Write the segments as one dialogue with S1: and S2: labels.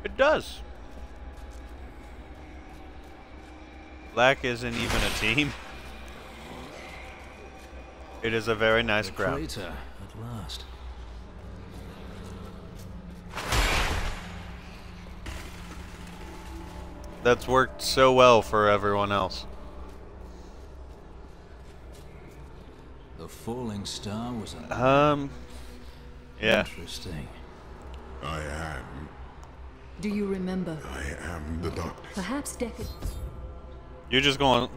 S1: It does. Black isn't even a team. It is a very nice ground.
S2: Crater, at last.
S1: That's worked so well for everyone else.
S2: The falling star was a
S1: yeah.
S2: interesting.
S3: I am.
S4: Do you remember?
S3: I am the darkness.
S4: Perhaps decades.
S1: You're just going.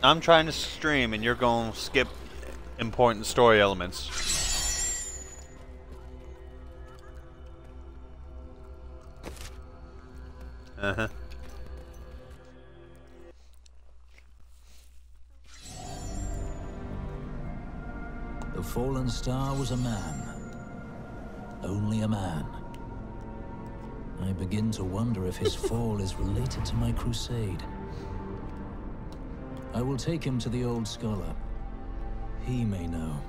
S1: I'm trying to stream and you're going to skip important story elements. Uh-huh.
S2: The fallen star was a man. Only a man. I begin to wonder if his fall is related to my crusade. I will take him to the old scholar. He may know.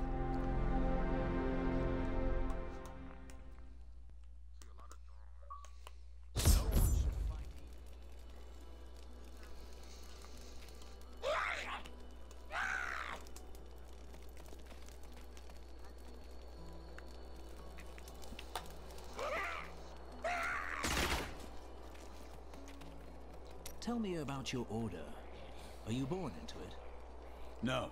S2: Tell me about your order. Are you born into it?
S5: No.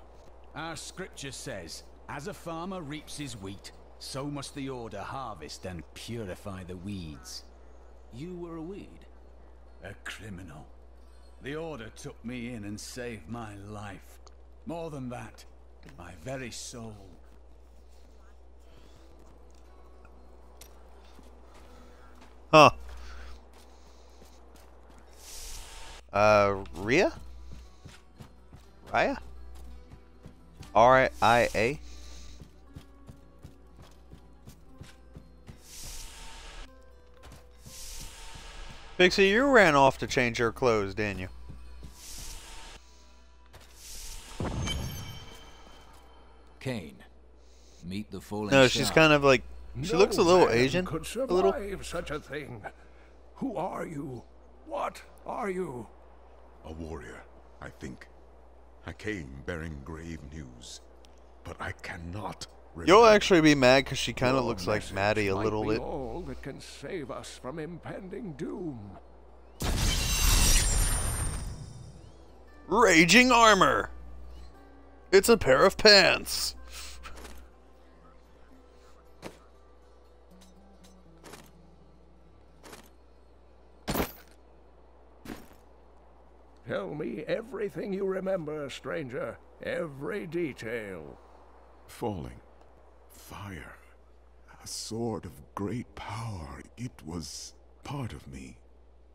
S5: Our scripture says, as a farmer reaps his wheat, so must the order harvest and purify the weeds.
S2: You were a weed?
S5: A criminal. The order took me in and saved my life. More than that, my very soul.
S1: Huh. Ria? Raya? R-I-A? Pixie, you ran off to change your clothes, didn't you?
S2: Cain. Meet the falling
S1: No,
S2: star.
S1: she's kind of like... She looks a little Asian.
S6: Could
S1: A little.
S6: survive such a thing. Who are you? What are you?
S3: A warrior, I think. I came bearing grave news, but I cannot remember.
S1: You'll actually be mad because she kind of
S6: Your
S1: looks like
S6: message
S1: Maddie a
S6: might
S1: little
S6: be
S1: bit.
S6: all that can save us from impending doom.
S1: Raging armor! It's a pair of pants!
S6: Tell me everything you remember, stranger. Every detail.
S3: Falling. Fire. A sword of great power. It was part of me.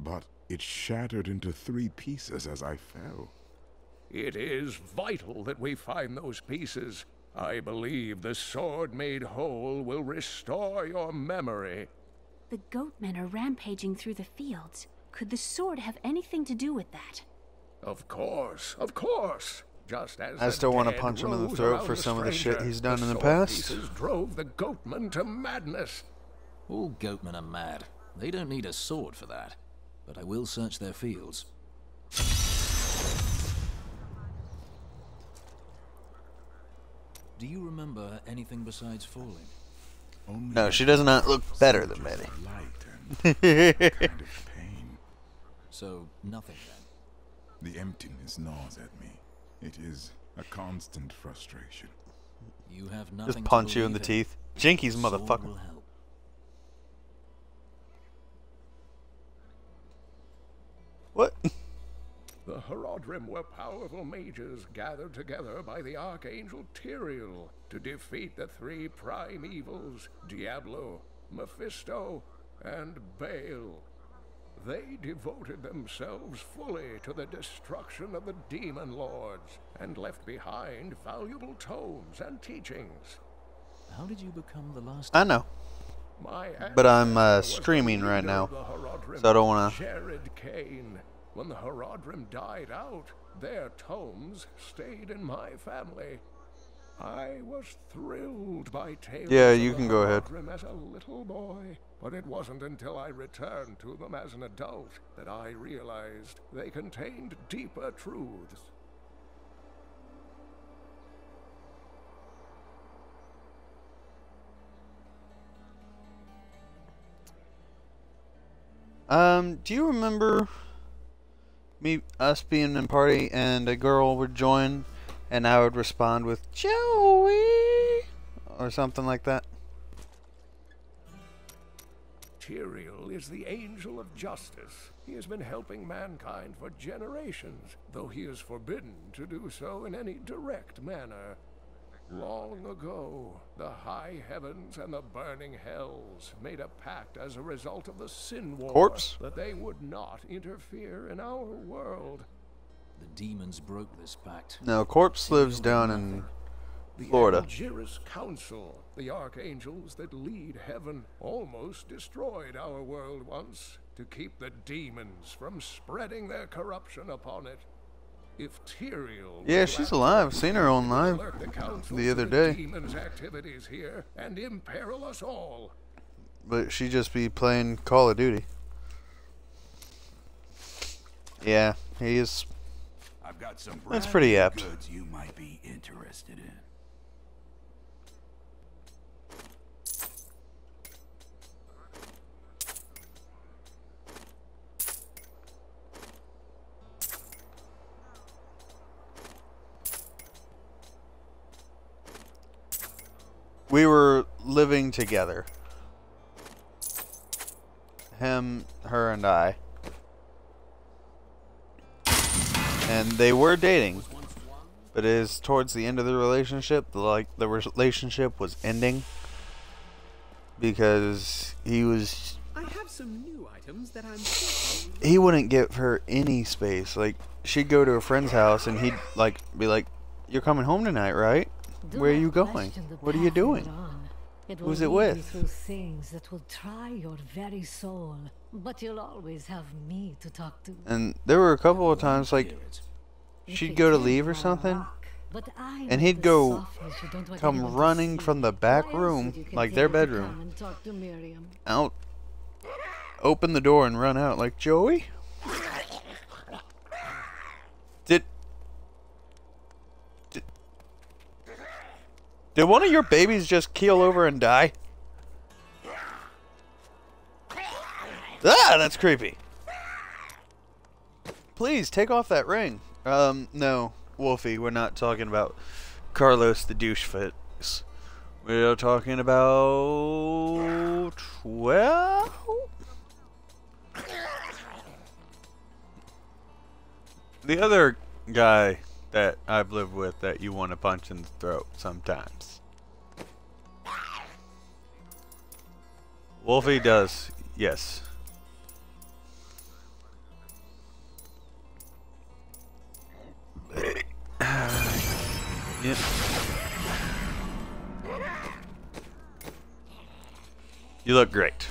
S3: But it shattered into 3 pieces as I fell.
S6: It is vital that we find those pieces. I believe the sword made whole will restore your memory.
S7: The goatmen are rampaging through the fields. Could the sword have anything to do with that?
S6: Of course, of course. Just as
S1: I still want to
S6: dead
S1: punch him in the
S6: rose
S1: throat
S6: around
S1: for
S6: the
S1: some of the shit
S6: stranger,
S1: he's done in the
S6: sword
S1: past.
S6: pieces drove the goatmen to madness.
S2: All goatmen are mad. They don't need a sword for that. But I will search their fields. Do you remember anything besides falling?
S3: Only
S1: No, she does not look better than Maddie.
S3: light and a kind of pain.
S2: So, nothing then?
S3: The emptiness gnaws at me. It is a constant frustration.
S2: You have nothing
S1: Just
S2: to
S1: punch you in the
S2: believe
S1: teeth. Jinkies,
S2: The sword
S1: motherfucker.
S2: will help.
S1: What?
S6: The Horodrim were powerful mages gathered together by the Archangel Tyrael to defeat the 3 prime evils, Diablo, Mephisto, and Baal. They devoted themselves fully to the destruction of the demon lords and left behind valuable tomes and teachings.
S2: How did you become the last?
S1: I know.
S6: My
S1: But I'm
S6: ancestor was the
S1: streaming right
S6: leader
S1: now,
S6: of the Horodrim,
S1: so I don't want to...
S6: Jared Cain. When the Horodrim died out, their tomes stayed in my family. I was thrilled by tales
S1: Yeah,
S6: of
S1: you
S6: the
S1: can go ahead.
S6: Haradrim as a little boy, but it wasn't until I returned to them as an adult that I realized they contained deeper truths.
S1: Do you remember us being in a party and a girl would join and I would respond with Joey or something like that?
S6: Tyrael is the angel of justice. He has been helping mankind for generations, though he is forbidden to do so in any direct manner. Long ago, the high heavens and the burning hells made a pact as a result of the Sin War
S1: Corpse?
S6: that they would not interfere in our world.
S2: The demons broke this pact.
S1: No, Corpse lives down in Florida.
S6: The Angelus Council, the archangels that lead heaven, almost destroyed our world once to keep the demons from spreading their corruption upon it. If Tyrael,
S1: Yeah, she's alive. I've seen her on live the other day.
S6: Demons' activities here and imperil us all.
S1: But she'd just be playing Call of Duty. Yeah, he is.
S5: I've got some
S1: That's pretty
S5: brand
S1: apt.
S5: new goods you might be interested in.
S1: We were living together. Him, her, and I. And they were dating. But it is towards the end of the relationship, the relationship was ending. Because he was...
S8: I have some new items that I'm sure
S1: He wouldn't give her any space. Like, she'd go to a friend's house and he'd, like, be like, "You're coming home tonight, right? Where are you going? What are you doing? Who's it with?"
S9: Through things that will try your very soul, but you'll always have me to talk to.
S1: And there were a couple of times, like, she'd go to leave or something, and he'd go come running from the back room, like their bedroom, out, open the door and run out, like, "Joey? Did one of your babies just keel over and die?" Ah, that's creepy. Please, take off that ring. No, Wolfie, we're not talking about Carlos the douche face. We're talking about 12? The other guy that I've lived with that you want to punch in the throat sometimes. Wolfie does, yes. Yep. You look great.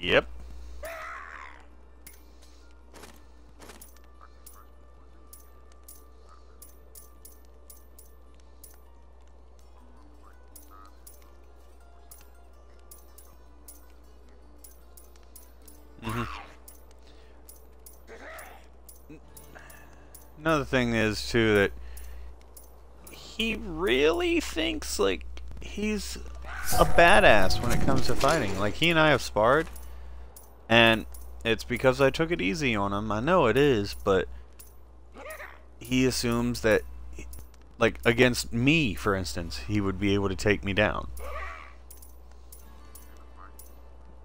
S1: Yep. Another thing is too that he really thinks like he's a badass when it comes to fighting. Like, he and I have sparred, And it's because I took it easy on him. I know it is, but he assumes that, like, against me, for instance, he would be able to take me down.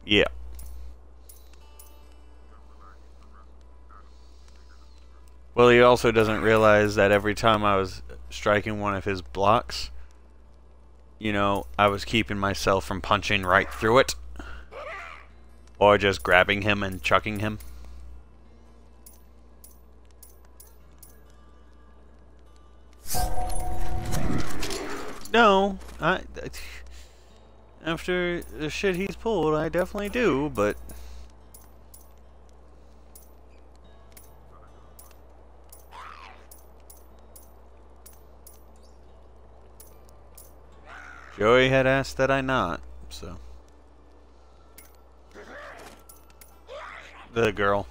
S1: Yeah. Well, he also doesn't realize that every time I was striking one of his blocks, you know, I was keeping myself from punching right through it. Or just grabbing him and chucking him. No, after the shit he's pulled, I definitely do, but... Joey had asked that I not, so... The girl.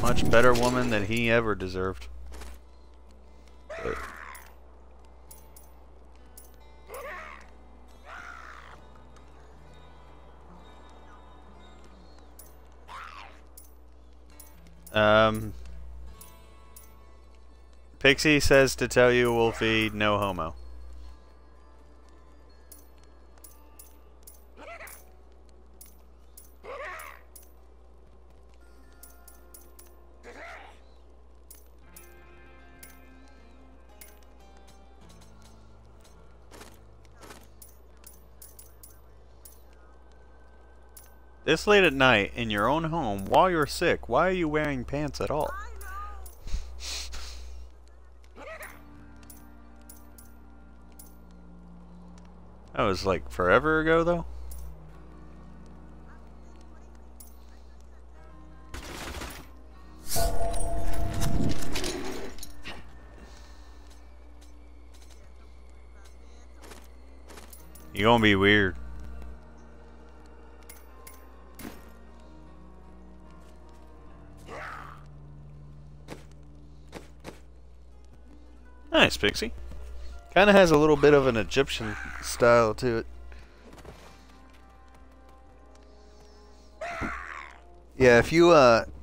S1: Much better woman than he ever deserved. Pixie says to tell you, Wolfie, no homo. This late at night, in your own home, while you're sick, why are you wearing pants at all? That was like forever ago, though. You're gonna be weird. Nice, Pixie. Kind of has a little bit of an Egyptian style to it. Yeah, if you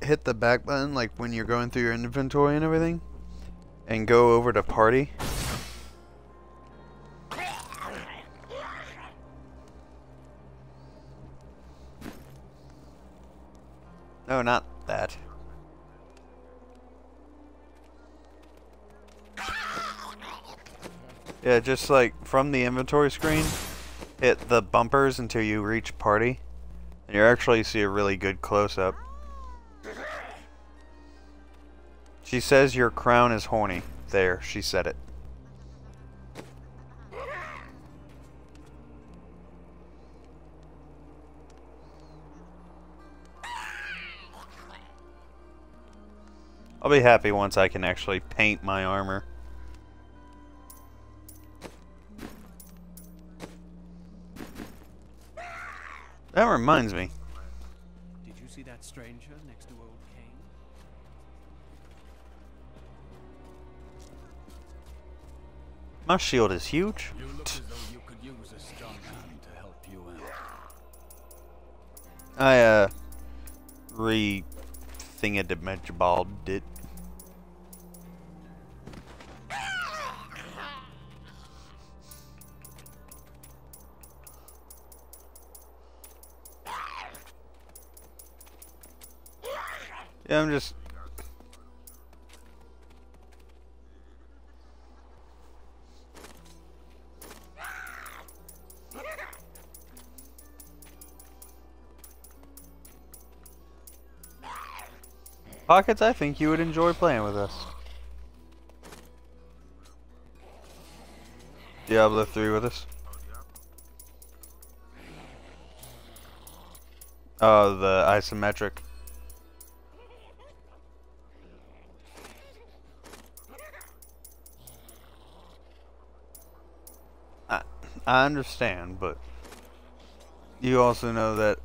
S1: hit the back button, like when you're going through your inventory and everything, and go over to party. No, not that. Yeah, just like from the inventory screen, hit the bumpers until you reach party, and you actually see a really good close-up. She says your crown is horny. There, she said it. I'll be happy once I can actually paint my armor. That reminds me.
S8: Did you see that stranger next to old Cain?
S1: My shield is huge.
S5: You look as though you could use a strong hand to help you out.
S1: I re-thingadimensionballed it. Yeah, I'm just... Pockets, I think you would enjoy playing with us. Diablo 3 with us. Oh, the isometric. I understand, but you also know that